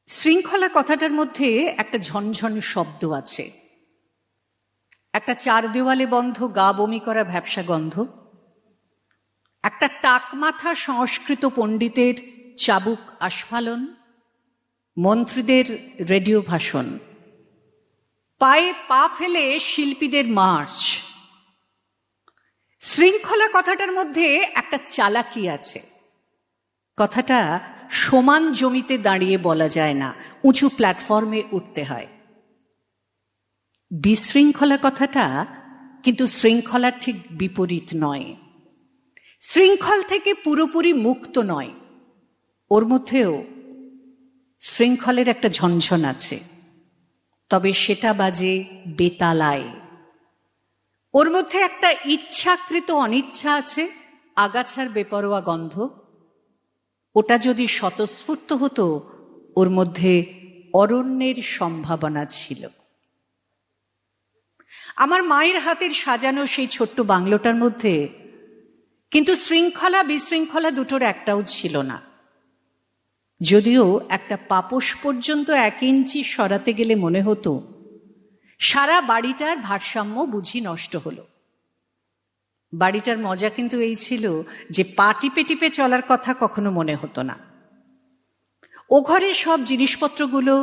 শৃঙ্খলা কথাটার মধ্যে একটা ঝনঝন শব্দ আছে, একটা চার দেওয়ালে বন্ধ গা বমি করা ভ্যাপসা গন্ধ, একটা টাকমাথা সংস্কৃত পণ্ডিতের চাবুক আস্ফালন, মন্ত্রীদের রেডিও ভাষণ, পায়ে পা ফেলে শিল্পীদের মার্চ। শৃঙ্খলা কথাটার মধ্যে একটা চালাকি আছে। কথাটা সমান জমিতে দাঁড়িয়ে বলা যায় না, উঁচু প্ল্যাটফর্মে উঠতে হয়। বিশৃঙ্খলা কথাটা কিন্তু শৃঙ্খলার ঠিক বিপরীত নয়, শৃঙ্খল থেকে পুরোপুরি মুক্ত নয়, ওর মধ্যেও শৃঙ্খলের একটা ঝনঝন আছে, তবে সেটা বাজে বেতালায়। ওর মধ্যে একটা ইচ্ছাকৃত অনিচ্ছা আছে, আগাছার বেপরোয়া গন্ধ। ওটা যদি স্বতঃস্ফূর্ত হতো, ওর মধ্যে অরণ্যের সম্ভাবনা ছিল। আমার মায়ের হাতের সাজানো সেই ছোট্ট বাংলোটার মধ্যে কিন্তু শৃঙ্খলা বিশৃঙ্খলা দুটোর একটাও ছিল না। যদিও একটা পাপোশ পর্যন্ত 1 ইঞ্চি সরাতে গেলে মনে হতো সারা বাড়িটার ভারসাম্য বুঝি নষ্ট হলো। বাড়িটার মজা কিন্তু এই ছিল যে পা টিপে টিপে চলার কথা কখনো মনে হতো না। ও ঘরের সব জিনিসপত্রগুলো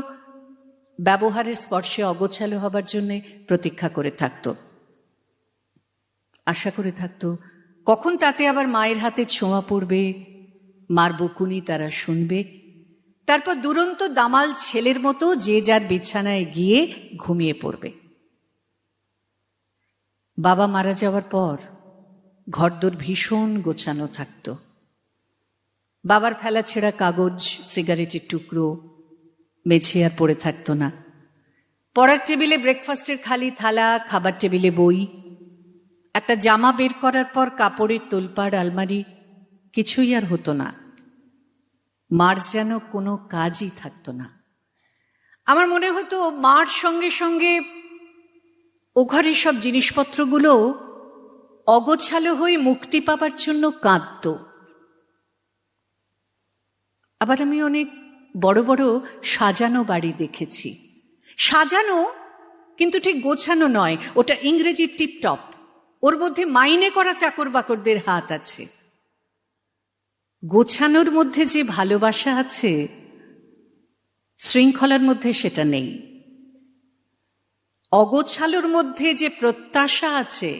ব্যবহারের স্পর্শে অগোছালো হবার জন্য প্রতীক্ষা করে থাকত, আশা করে থাকত কখন তাতে আবার মায়ের হাতে ছোঁয়া পড়বে, মার বকুনি তারা শুনবে, তারপর দুরন্ত দামাল ছেলের মতো যে যার বিছানায় গিয়ে ঘুমিয়ে পড়বে। বাবা মারা যাওয়ার পর ঘরদোর ভীষণ গোছানো থাকত। বাবার ফেলা ছেঁড়া কাগজ, সিগারেটের টুকরো মেঝে আর পড়ে থাকতো না। পড়ার টেবিলে ব্রেকফাস্টের খালি থালা, খাবার টেবিলে বই, একটা জামা বের করার পর কাপড়ের তোলপাড় আলমারি, কিছুই আর হতো না। মার যেন কোনো কাজই থাকতো না। আমার মনে হতো মার সঙ্গে সঙ্গে ও ঘরের সব জিনিসপত্রগুলো অগোছালো হয়ে মুক্তি পাবার জন্য কাঁদত। আবার আমি অনেক বড় বড় সাজানো বাড়ি দেখেছি, সাজানো কিন্তু ঠিক গোছানো নয়, ওটা ইংরেজি টিপটপ, ওর মধ্যে মাইনে করা চাকর বাকরদের হাত আছে। গোছানোর মধ্যে যে ভালোবাসা আছে, শৃঙ্খলার মধ্যে সেটা নেই। অগোছালোর মধ্যে যে প্রত্যাশা আছে,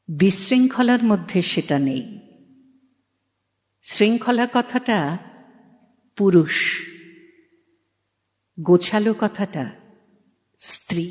বিশৃঙ্খলার মধ্যে সেটা নেই। শৃঙ্খলা কথাটা পুরুষ, গোছালো কথাটা স্ত্রী।